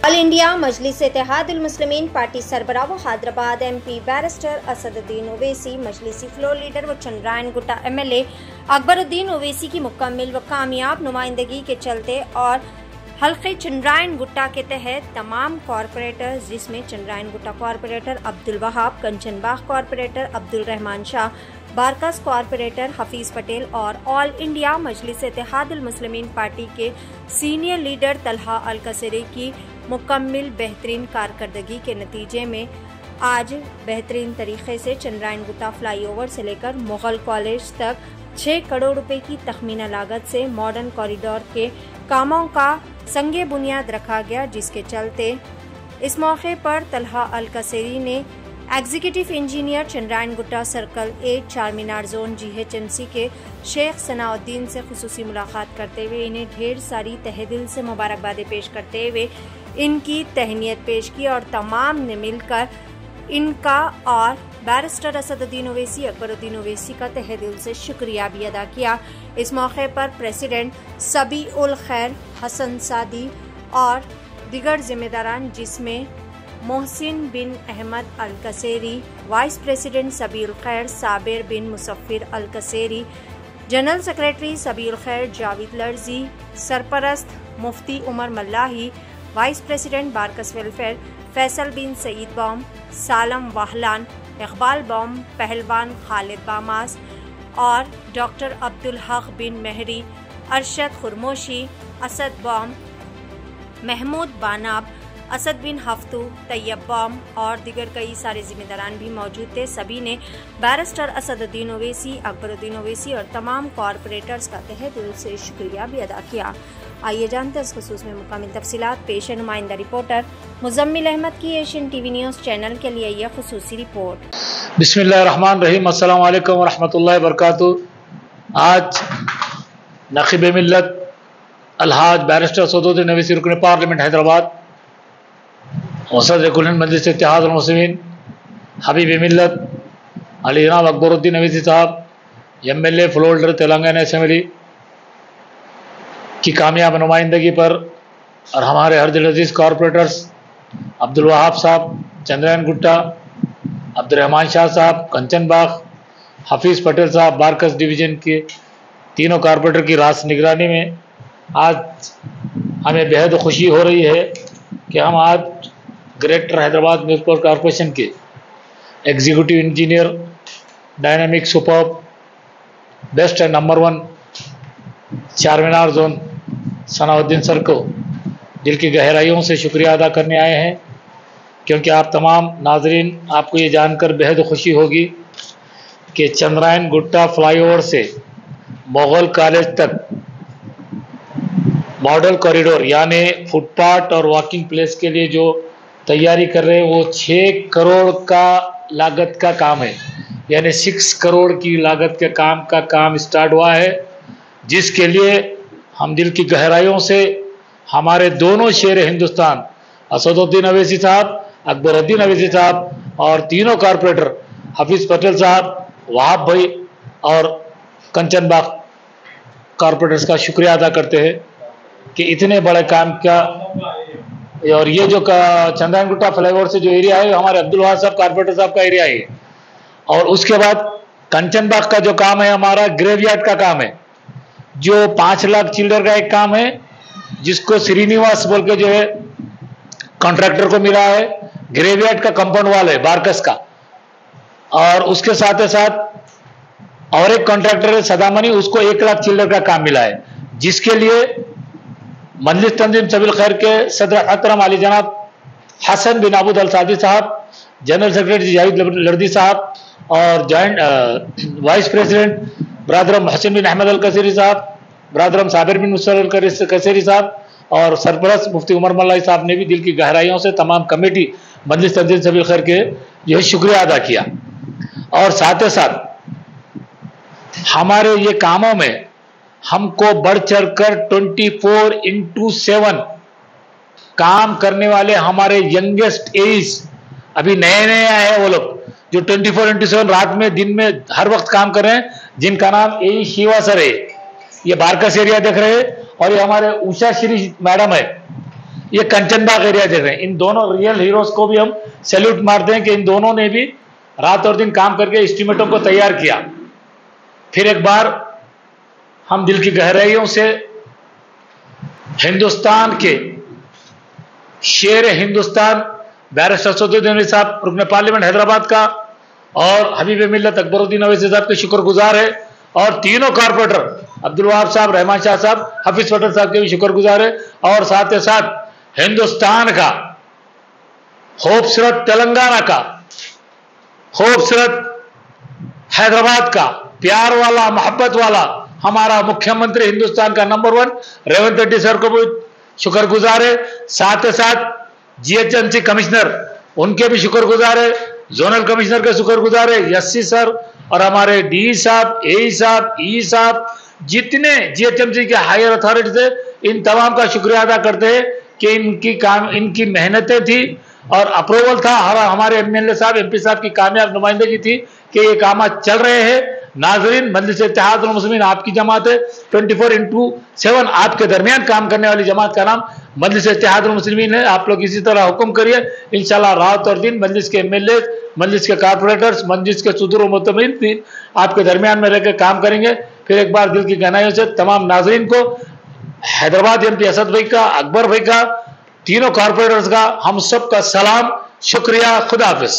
All India Majlis Ittehadul Muslimeen party सरबराह व Hyderabad MP barrister Asaduddin Owaisi, मजलिसी फ्लोर लीडर व चंद्रायन गुट्टा MLA अकबरुद्दीन ओवैसी की मुकम्मल व कामयाब नुमाइंदगी के चलते और हल्के चंद्रायन गुट्टा के तहत तमाम कॉरपोरेटर, जिसमें Chandrayangutta corporator Abdul Wahab, Kanchanbagh corporator Abdul Rahman Shah, Barkas corporator Hafeez Patel और All India Majlis Ittehadul Muslimeen party के सीनियर लीडर तलहा अल कसरी की मुकम्मल बेहतरीन कारकर्दगी के नतीजे में आज बेहतरीन तरीके से चंद्रायन गुट्टा फ्लाईओवर से लेकर मुगल कॉलेज तक 6 करोड़ रुपए की तखमीना लागत से मॉडर्न कॉरिडोर के कामों का संगे बुनियाद रखा गया, जिसके चलते इस मौके पर तलहा अल कसरी ने executive engineer Chandrayangutta circle 8 Charminar zone GHMC के शेख सनाउद्दीन से खुसूसी मुलाकात करते हुए इन्हें ढेर सारी तहेदिल से मुबारकबादें पेश करते हुए इनकी तहनीत पेश की और तमाम ने मिलकर इनका और बैरिस्टर असदुद्दीन ओवैसी, अकबरुद्दीन ओवैसी का तहेदिल से शुक्रिया भी अदा किया। इस मौके पर प्रेसिडेंट सबी उल खैर हसन सादी और दिगर जिम्मेदारान, जिसमें Mohsin bin Ahmed Al Kaseri, vice president Sabi ul Khair Sabir bin Musafir Al Kaseri, general secretary Sabi ul Khair Javed Larji, सरपरस्त Mufti Umar Mallahi, vice president Barkas welfare Faisal bin Saeed Bam, Salam Wahlan, Iqbal Bam, पहलवान खालिद बामास और डॉक्टर अब्दुल हक बिन मेहरी, अरशद खुरमोशी, असद बॉम, महमूद बानाब, असद बिन हफ्तू, तैयब बॉम और दिगर कई सारे जिम्मेदारान भी मौजूद थे। सभी ने बैरिस्टर असदुद्दीन ओवैसी, अकबरुद्दीन ओवैसी और तमाम कॉरपोरेटर्स का तहे दिल से शुक्रिया भी अदा किया। आइए जानते हैं इस खुसूस में मुकम्मल तफसीलात। पेश है नुमाइंदा रिपोर्टर मुजम्मिल अहमद की एशियन TV न्यूज़ चैनल के लिए यह खुसूसी रिपोर्ट। बिस्मिल्लाहिर्रहमानिर्रहीम, अस्सलाम वालेकुम वरहमतुल्लाहि वबरकातुहू। आज नखीब मिल्लत अलहाज बैरिस्टर असदुद्दीन ओवैसी रुकन पार्लियामेंट हैदराबाद और सदर कुल हिंद मजलिस इत्तेहादुल मुस्लिमीन हबीब मिल्लत अली जनाब अकबरुद्दीन ओवैसी साहब MLA floor leader Telangana assembly की कामयाब नुमाइंदगी पर और हमारे हर दिल अजीज़ कॉरपोरेटर्स अब्दुल वहाब साहब, चंद्रायन गुट्टा, अब्दुल रहमान शाह साहब, कंचनबाग, हफीज़ पटेल साहब, बारकस डिवीज़न के तीनों कॉरपोरेटर की रास निगरानी में आज हमें बेहद खुशी हो रही है कि हम आज ग्रेटर हैदराबाद म्यूनसिपल कॉरपोरेशन के executive engineer, dynamic, superb, best and number 1 Charminar zone Sanauddin sir को दिल की गहराइयों से शुक्रिया अदा करने आए हैं, क्योंकि आप तमाम नाजरीन, आपको ये जानकर बेहद खुशी होगी कि चंद्रायन गुट्टा फ्लाईओवर से मुगल कॉलेज तक मॉडल कॉरिडोर यानी फुटपाथ और वॉकिंग प्लेस के लिए जो तैयारी कर रहे हैं वो 6 करोड़ का लागत का काम है, यानी 6 करोड़ की लागत के काम का काम स्टार्ट हुआ है, जिसके लिए हम दिल की गहराइयों से हमारे दोनों शेर हिंदुस्तान असदुद्दीन ओवैसी साहब, अकबरुद्दीन ओवैसी साहब और तीनों कॉरपोरेटर हफीज़ पटेल साहब, वहाब भाई और कंचनबाग कॉरपोरेटर्स का शुक्रिया अदा करते हैं कि इतने बड़े काम का। और ये जो चंद्रायन गुट्टा फ्लाईओवर से जो एरिया है हमारे अब्दुल वहाब साहब कॉरपोरेटर साहब का एरिया है, और उसके बाद कंचनबाग का जो काम है हमारा ग्रेवयार्ड का काम है, जो 5 लाख चिल्ड्रन का एक काम है, जिसको श्रीनिवास बोल के जो है कॉन्ट्रैक्टर को मिला है। ग्रेवयार्ड का कंपाउंड वाल है बारकस का, और उसके साथ ही साथ और एक कॉन्ट्रैक्टर है सदामनी, उसको 1 लाख चिल्ड्रन का काम मिला है, जिसके लिए मजलिस तंजीम सबील खैर के सदर अकरम अली जनाब हसन बिन अबूद अल सादी साहब, जनरल सेक्रेटरी जावेद लर्दी साहब और joint vice president ब्रादरम Mohsin bin Ahmed Al कसेरी साहब, ब्रादरम साबिर बिन मुसफ़िर अल कसेरी साहब और सरपरस्त मुफ्ती उमर मल्लाही साहब ने भी दिल की गहराइयों से तमाम कमेटी मजलिस तंजीम सबील खैर के यह शुक्रिया अदा किया। और साथ ही साथ हमारे ये कामों में हमको बढ़ चढ़कर 24/7 काम करने वाले हमारे यंगेस्ट एज अभी नए नए आए हैं वो लोग, जो 24/7 रात में दिन में हर वक्त काम कर रहे हैं, जिनका नाम ए शिवा सर है। ये बारकस एरिया देख रहे हैं, और ये हमारे उषा श्री मैडम है, ये कंचनबाग एरिया देख रहे हैं। इन दोनों रियल हीरोज को भी हम सैल्यूट मारते हैं कि इन दोनों ने भी रात और दिन काम करके एस्टीमेटों को तैयार किया। फिर एक बार हम दिल की गहराइयों से हिंदुस्तान के शेर हिंदुस्तान बैरिस्टर असदुद्दीन ओवैसी साहब, रुकन पार्लियामेंट हैदराबाद का, और हबीब मिल्लत अकबरुद्दीन ओवैसी साहब के शुक्रगुजार है, और तीनों कारपोरेटर अब्दुल वहाब साहब, रहमान शाह साहब, हफीज पटेल साहब के भी शुक्रगुजार है, और साथ ही साथ हिंदुस्तान का, खूबसूरत तेलंगाना का, खूबसूरत हैदराबाद का, प्यार वाला मोहब्बत वाला हमारा मुख्यमंत्री हिंदुस्तान का नंबर 1 रेवंत रेड्डी सर को भी शुक्रगुजार है। साथ ही साथ जीएचएमसी कमिश्नर, उनके भी शुक्रगुजार है, जोनल कमिश्नर के शुक्रगुजार है, यस्सी सर, और हमारे डी साहब, ए साहब, ई साहब, जितने जीएचएमसी के हायर अथॉरिटीज है, इन तमाम का शुक्रिया अदा करते हैं कि इनकी मेहनतें थी और अप्रूवल था, हमारे एमएलए साहब, एमपी साहब की कामयाब नुमाइंदगी थी कि ये काम चल रहे हैं। नाजरीन, मजलिस इत्तेहादुल मुस्लिमीन आपकी जमात है, 24/7 आपके दरमियान काम करने वाली जमात का नाम मजलिस इत्तेहादुल मुस्लिमीन है। आप लोग इसी तरह हुक्म करिए, इंशाल्लाह रात और दिन मजलिस के एमएलए, मजलिस के कारपोरेटर्स, मजलिस के सुदूर मुतमिन आपके दरमियान में रहकर काम करेंगे। फिर एक बार दिल की गहराइयों से तमाम नाजरीन को, हैदराबाद एमपी असद भाई का, अकबर भाई का, तीनों कारपोरेटर्स का हम सब का सलाम, शुक्रिया, खुदा हाफिज।